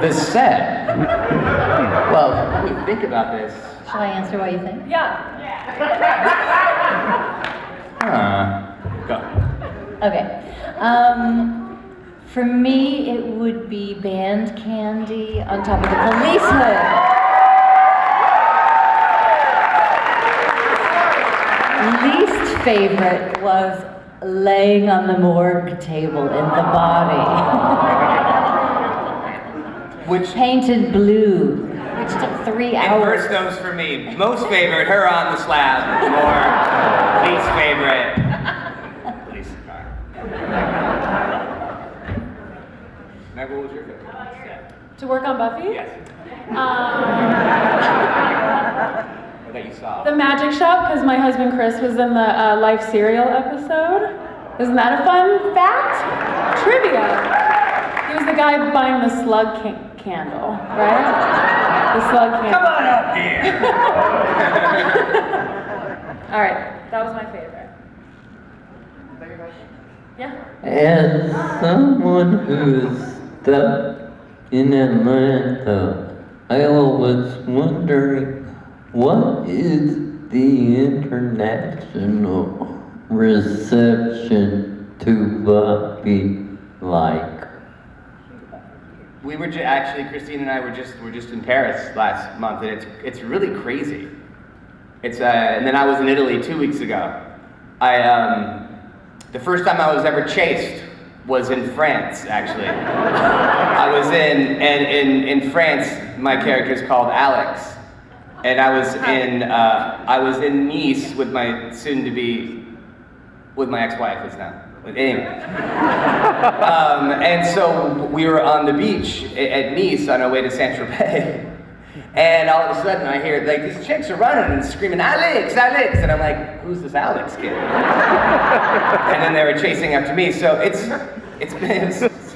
The set. Well, when we think about this. Shall I answer what you think? Yeah. Go. Okay. For me, it would be band candy on top of the police hood. Least favorite was laying on the morgue table in the body. Which Painted blue, which took 3 hours. inverse those for me. Most favorite, her on the slab. Or least favorite. Police car. Meg, what was your favorite? To work on Buffy? Yes. Or that you saw. The magic shop, because my husband Chris was in the Life cereal episode. Isn't that a fun fact? Trivia. He was the guy buying the slug candle, right? The slug candle. Come on up here. All right, that was my favorite. Yeah. As someone who's stuck in Atlanta, I was wondering, what is the international reception to Buffy like? We were actually, Kristine and I were just in Paris last month, and it's really crazy. It's and then I was in Italy 2 weeks ago. The first time I was ever chased was in France, actually. I was in France. My character's called Alex, and I was in Nice with my with my ex-wife. It's not. But anyway, and so we were on the beach at Nice on our way to Saint-Tropez, and all of a sudden I hear like these chicks are running and screaming, "Alex, Alex!" And I'm like, "Who's this Alex kid?" And then they were chasing after me. So it's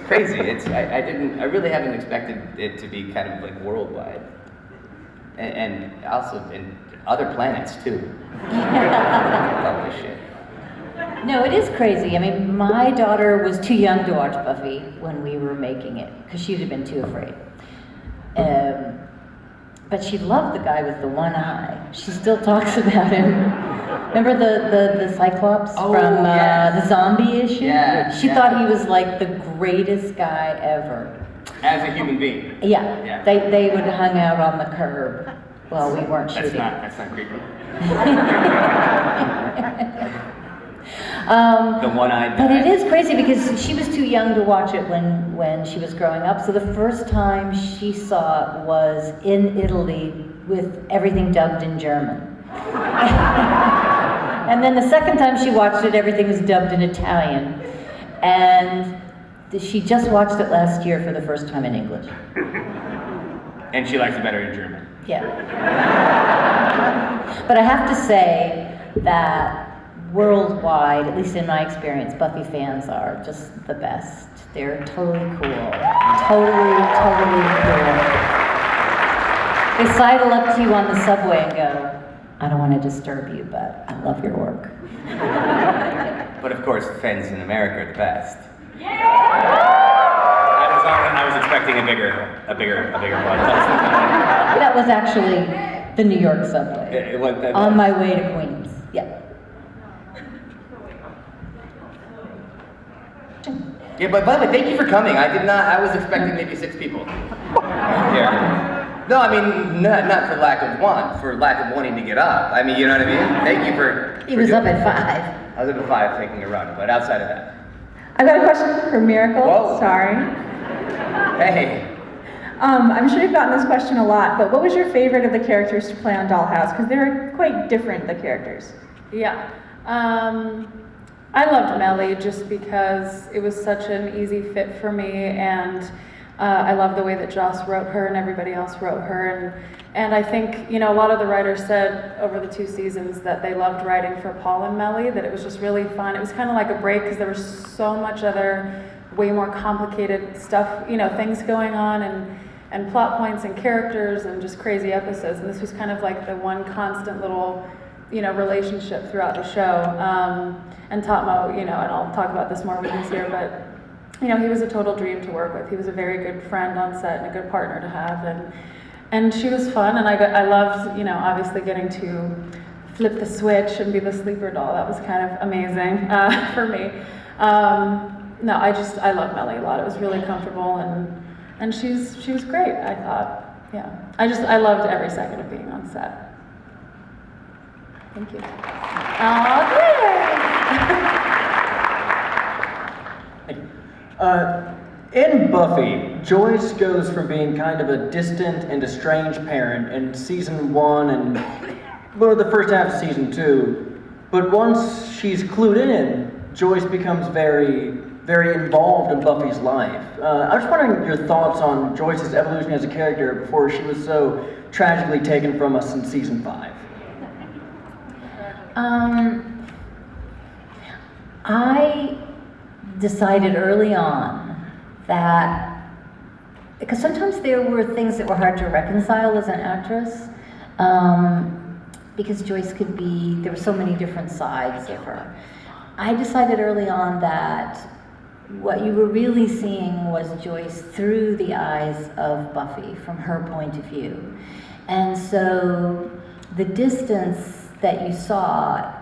crazy. I really haven't expected it to be kind of like worldwide, and also in other planets too. Love this shit. No, it is crazy. I mean, my daughter was too young to watch Buffy when we were making it, because she'd have been too afraid. But she loved the guy with the one eye. She still talks about him. Remember the Cyclops from the zombie issue? Yeah. She thought he was like the greatest guy ever. As a human being. Yeah. They would hang out on the curb while we weren't shooting. That's not creepy. The one-eyed guy. But it is crazy because she was too young to watch it when she was growing up. So the first time she saw it was in Italy with everything dubbed in German. And then the second time she watched it, everything was dubbed in Italian. And she just watched it last year for the first time in English. And she likes it better in German. Yeah. But I have to say that worldwide, at least in my experience, Buffy fans are just the best. They're totally cool. Totally cool. They sidle up to you on the subway and go, "I don't want to disturb you, but I love your work." But of course, fans in America are the best. Yeah! I was expecting a bigger podcast. That was actually the New York subway. On my way to Queens. Yeah. Yeah, but by the way, thank you for coming. I was expecting maybe 6 people. Yeah. No, I mean, not for lack of wanting to get up. I mean, you know what I mean? Thank you for He was up at 5. I was up at 5 taking a run, but outside of that. I've got a question for Miracle. Whoa. Sorry. Hey. I'm sure you've gotten this question a lot, but what was your favorite of the characters to play on Dollhouse? Because they're quite different, the characters. Yeah. I loved Melly just because it was such an easy fit for me, and I love the way that Joss wrote her and everybody else wrote her, and I think, you know, a lot of the writers said over the 2 seasons that they loved writing for Paul and Melly, that it was just really fun. It was kind of like a break because there was so much other way more complicated stuff, you know, things going on and plot points and characters and just crazy episodes, and this was kind of like the one constant little, you know, relationship throughout the show. And Tatmo, you know, and I'll talk about this more when he's here, but you know, he was a total dream to work with. He was a very good friend on set and a good partner to have, and she was fun, and I loved, you know, obviously getting to flip the switch and be the sleeper doll. That was kind of amazing for me. No, I love Melly a lot. It was really comfortable, and she was great, I thought. Yeah, I loved every second of being on set. Thank you. Oh, great! In Buffy, Joyce goes from being kind of a distant and estranged parent in season 1 and the first half of season 2, but once she's clued in, Joyce becomes very, very involved in Buffy's life. I was wondering your thoughts on Joyce's evolution as a character before she was so tragically taken from us in season 5. I decided early on that, because sometimes there were things that were hard to reconcile as an actress, because Joyce could be, there were so many different sides of her. I decided early on that what you were really seeing was Joyce through the eyes of Buffy, from her point of view. And so the distance that you saw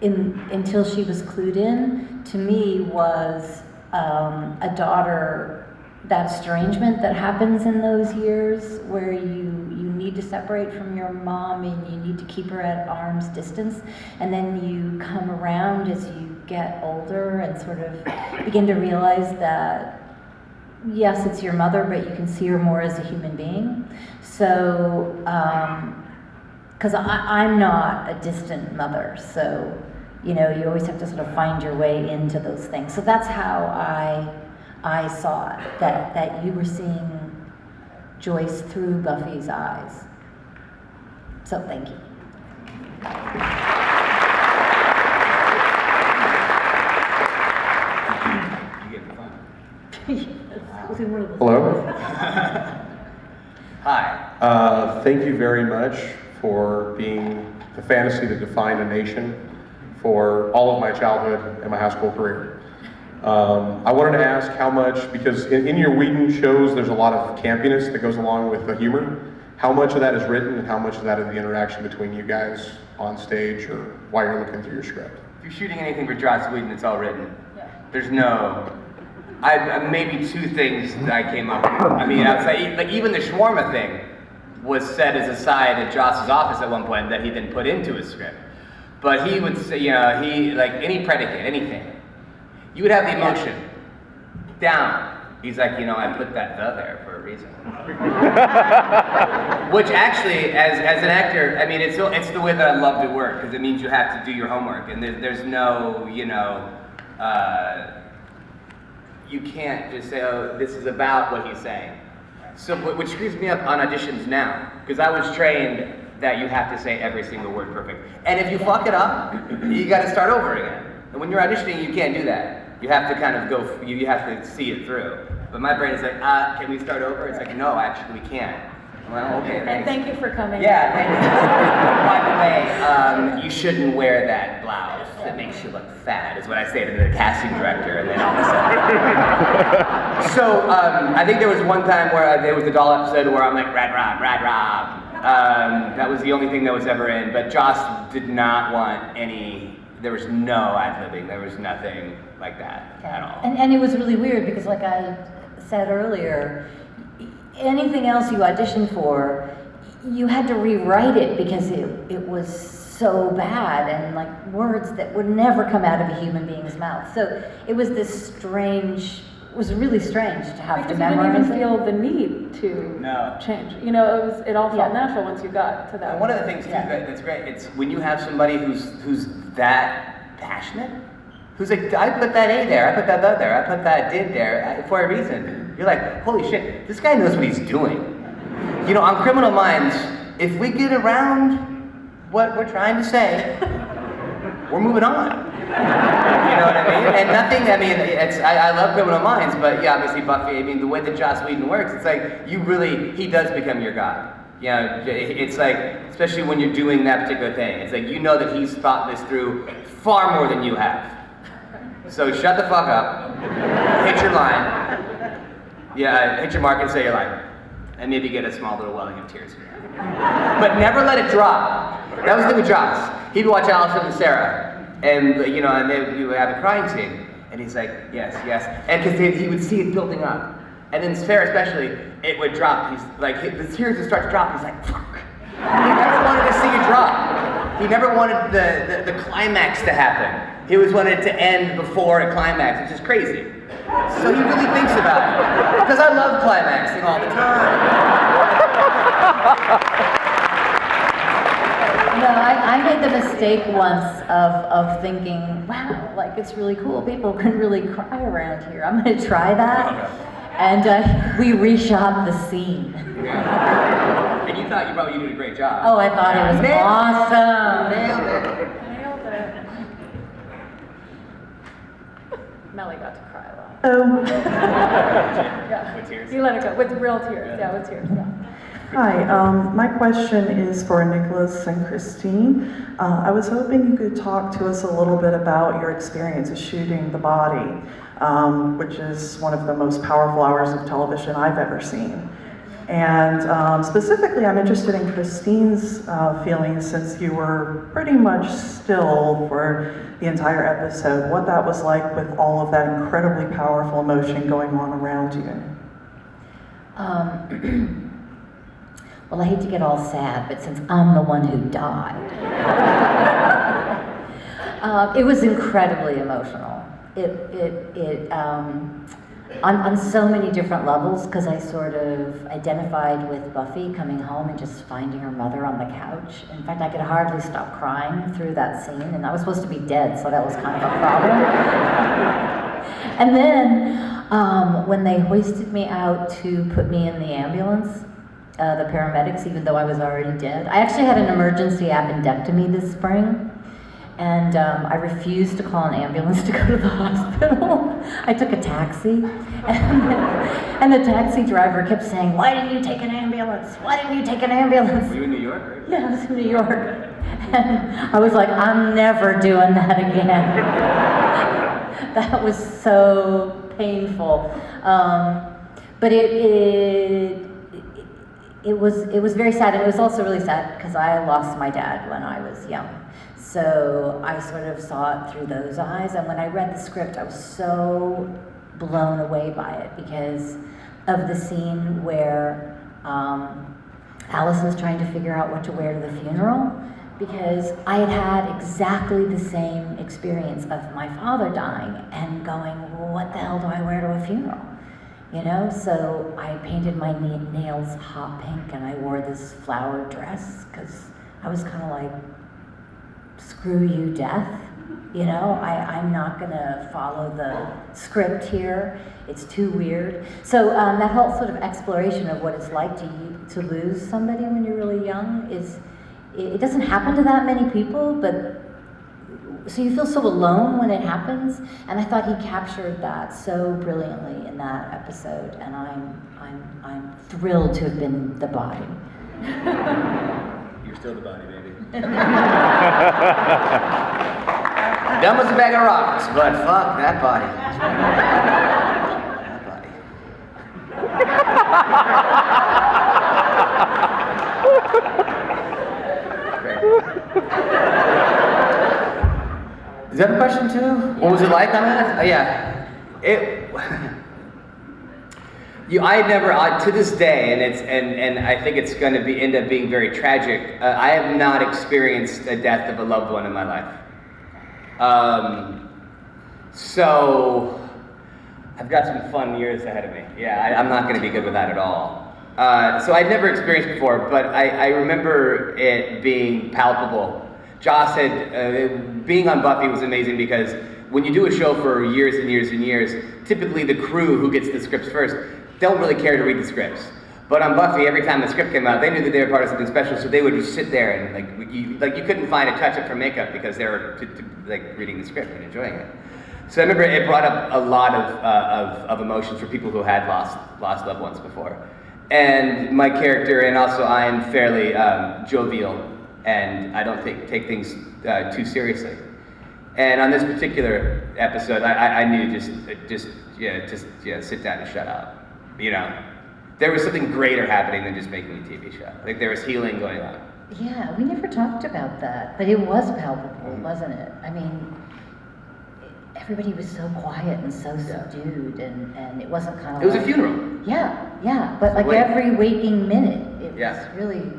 until she was clued in, to me, was a daughter, that estrangement that happens in those years where you need to separate from your mom and you need to keep her at arm's distance, and then you come around as you get older and sort of begin to realize that yes, it's your mother, but you can see her more as a human being. So because I'm not a distant mother, so you know, you always have to sort of find your way into those things. So that's how I saw it, that you were seeing Joyce through Buffy's eyes. So thank you. Hello. Hi. Thank you very much for being the fantasy that defined a nation for all of my childhood and my high school career. I wanted to ask how much, because in your Whedon shows there's a lot of campiness that goes along with the humor. How much of that is written and how much of that is the interaction between you guys on stage or while you're looking through your script? If you're shooting anything for Joss Whedon, it's all written. There's no... maybe 2 things that I came up with. I mean, outside, like even the shawarma thing was said as a side at Joss's office at one point that he then put into his script. But he would say, you know, he, like any predicate, anything, you would have the emotion down. He's like, you know, I put that "the" there for a reason. Which actually, as an actor, I mean, it's the way that I love to work, because it means you have to do your homework, and there's no, you know, you can't just say, oh, this is about what he's saying. So, which screws me up on auditions now, because I was trained that you have to say every single word perfect. And if you fuck it up, you gotta start over again. And when you're auditioning, you can't do that. You have to kind of go, you have to see it through. But my brain is like, can we start over? It's like, no, actually we can't. Well, okay, And thanks. thank you for coming. Yeah, thank you. By the way, you shouldn't wear that blouse. It makes you look fat, is what I say to the casting director, and then all of a sudden. So, I think there was one time where there was a doll episode where I'm like, Rad Rob. That was the only thing that was ever in, but Joss did not want any, there was no ad-libbing, there was nothing like that at all. And it was really weird because, like I said earlier, anything else you auditioned for, you had to rewrite it because it was so bad, and like words that would never come out of a human being's mouth. So it was this strange, it was really strange to have to memorize Because you didn't even it. feel the need to change. You know, it all felt natural once you got to that. And one of the things too that's great, it's when you have somebody who's that passionate, who's like, I put that A there, I put that the there, I put that did there for a reason. You're like, holy shit, this guy knows what he's doing. You know, on Criminal Minds, if we get around what we're trying to say, we're moving on. You know what I mean? And nothing, I mean, I love Criminal Minds, but yeah, obviously Buffy, I mean, the way that Joss Whedon works, it's like, he does become your god. You know, it's like, especially when you're doing that particular thing, it's like, you know that he's thought this through far more than you have. So shut the fuck up, hit your line, hit your mark and say your line, and maybe get a small little welling of tears. But never let it drop. That was the thing with Joss. He'd watch Allison and Sarah, and we would have a crying scene, and he's like, yes, and because he would see it building up. And then Sarah especially, it would drop. He's like, the tears would start to drop. He's like, fuck. He never wanted to see it drop. He never wanted the climax to happen. He always wanted it to end before a climax, which is crazy. So he really thinks about it. Because I love climaxing all the time. No, I made the mistake once of thinking, wow, like it's really cool. People can really cry around here. I'm going to try that. And we reshot the scene. And you thought you did a great job. Oh, I thought it was awesome. Nailed it. Melly got to cry a lot. Oh, Yeah. With tears? You let it go, with real tears, yeah, with tears, yeah. hi. My question is for Nicholas and Kristine. I was hoping you could talk to us a little bit about your experience of shooting The Body, which is one of the most powerful hours of television I've ever seen. And specifically, I'm interested in Kristine's feelings, since you were pretty much still for the entire episode, what that was like with all of that incredibly powerful emotion going on around you. Well, I hate to get all sad, but since I'm the one who died, it was incredibly emotional. On so many different levels, because I sort of identified with Buffy coming home and just finding her mother on the couch. In fact, I could hardly stop crying through that scene, and I was supposed to be dead, so that was kind of a problem. And then when they hoisted me out to put me in the ambulance, the paramedics, even though I was already dead, I actually had an emergency appendectomy this spring. And I refused to call an ambulance to go to the hospital. I took a taxi, and the taxi driver kept saying, "Why didn't you take an ambulance? Why didn't you take an ambulance?" Were you in New York, right? Yeah, I was in New York. And I was like, I'm never doing that again. That was so painful. But it was very sad, and it was also really sad because I lost my dad when I was young. So I sort of saw it through those eyes, and when I read the script, I was so blown away by it because of the scene where Alice was trying to figure out what to wear to the funeral, because I had had exactly the same experience of my father dying and going, well, what the hell do I wear to a funeral? You know, so I painted my nails hot pink and I wore this flowered dress because I was kind of like, screw you, death. You know, I'm not gonna follow the script here. It's too weird. So that whole sort of exploration of what it's like to lose somebody when you're really young it doesn't happen to that many people, but so you feel so alone when it happens. And I thought he captured that so brilliantly in that episode, and I'm thrilled to have been the body. You're still the body, baby. Dumb as a bag of rocks, but fuck that body. That body. Is that a question too? What was it like on that? Yeah. I never, to this day, and I think it's going to end up being very tragic. I have not experienced the death of a loved one in my life. So I've got some fun years ahead of me. Yeah, I'm not going to be good with that at all. So I'd never experienced before, but I remember it being palpable. Joss had, being on Buffy was amazing because when you do a show for years and years and years, typically the crew who gets the scripts first don't really care to read the scripts. But on Buffy, every time the script came out, they knew that they were part of something special, so they would just sit there and you couldn't find a touch-up for makeup because they were reading the script and enjoying it. So I remember it brought up a lot of emotions for people who had lost loved ones before. And my character, and also I am fairly jovial, and I don't take things too seriously. And on this particular episode, I knew just sit down and shut up. You know, there was something greater happening than just making a TV show. Like there was healing going on. Yeah, we never talked about that, but it was palpable, wasn't it? I mean, everybody was so quiet and so subdued, and it wasn't kind of. It was a funeral. Yeah, but like every waking minute, it was really.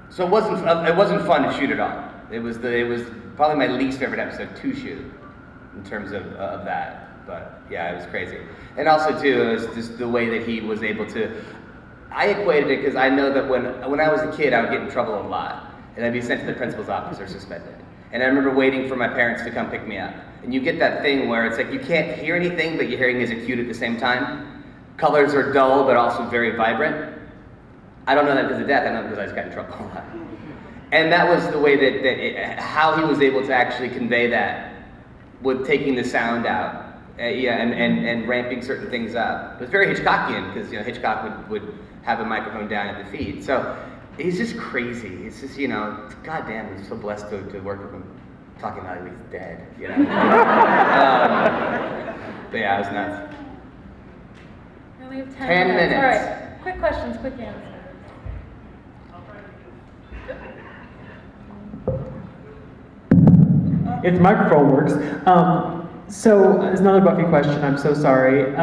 So it wasn't fun to shoot at all. It was probably my least favorite episode to shoot, in terms of that. But yeah, it was crazy. And also too, it was just the way that he was able to. I equated it because I know that when I was a kid, I would get in trouble a lot, and I'd be sent to the principal's office or suspended. And I remember waiting for my parents to come pick me up. And you get that thing where it's like you can't hear anything, but your hearing is acute at the same time. Colors are dull, but also very vibrant. I don't know that because of death. I know because I just got in trouble a lot. And that was the way how he was able to actually convey that with taking the sound out. And ramping certain things up. It was very Hitchcockian because Hitchcock would have a microphone down at the feet. So he's just crazy. He's just goddamn. He's so blessed to work with him, talking about him. He's dead. But yeah, it was nuts. We only have 10 minutes. All right, quick questions, quick answers. If the microphone works. So, it's another Buffy question, I'm so sorry.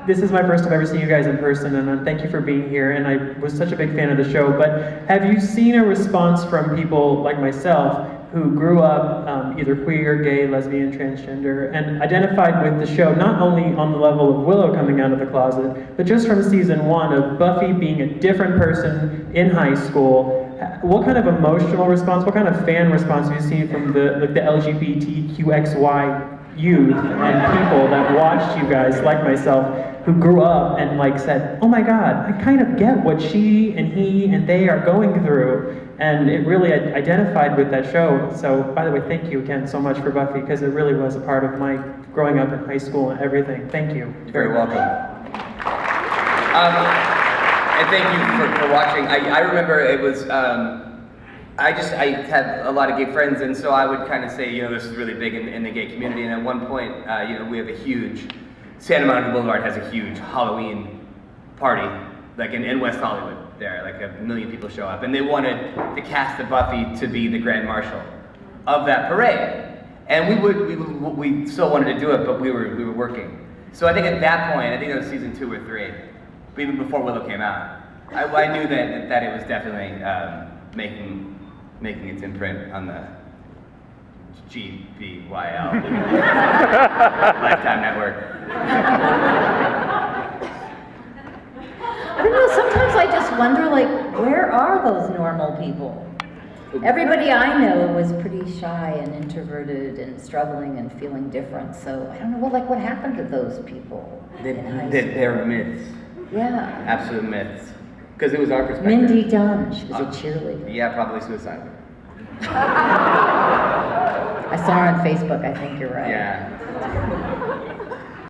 This is my first time ever seeing you guys in person, and thank you for being here, and I was such a big fan of the show, but have you seen a response from people like myself who grew up either queer, gay, lesbian, transgender, and identified with the show, not only on the level of Willow coming out of the closet, but just from season 1 of Buffy being a different person in high school? What kind of emotional response, what kind of fan response have you seen from the LGBTQXY youth and people that watched you guys, like myself, who grew up and said, oh my God, I kind of get what she and he and they are going through, and it really identified with that show. So, by the way, thank you again so much for Buffy, because it really was a part of my growing up in high school and everything. Thank you. You're very welcome. And thank you for watching. I remember it was, I had a lot of gay friends, and so I would kind of say, this is really big in the gay community. And at one point, we have a huge, Santa Monica Boulevard has a huge Halloween party, in West Hollywood there, 1 million people show up. And they wanted the cast of Buffy to be the grand marshal of that parade. And we still wanted to do it, but we were working. So I think at that point, I think it was season 2 or 3, even before Willow came out, I knew that it was definitely making its imprint on the GBYL Lifetime Network. I don't know, sometimes I just wonder, where are those normal people? Everybody I know was pretty shy and introverted and struggling and feeling different, so I don't know, what happened to those people in high school? They're myths. Yeah. Absolute myths. Because it was our perspective. Mindy Dunn, she was a cheerleader. Yeah, probably suicide. I saw her on Facebook, I think you're right. Yeah.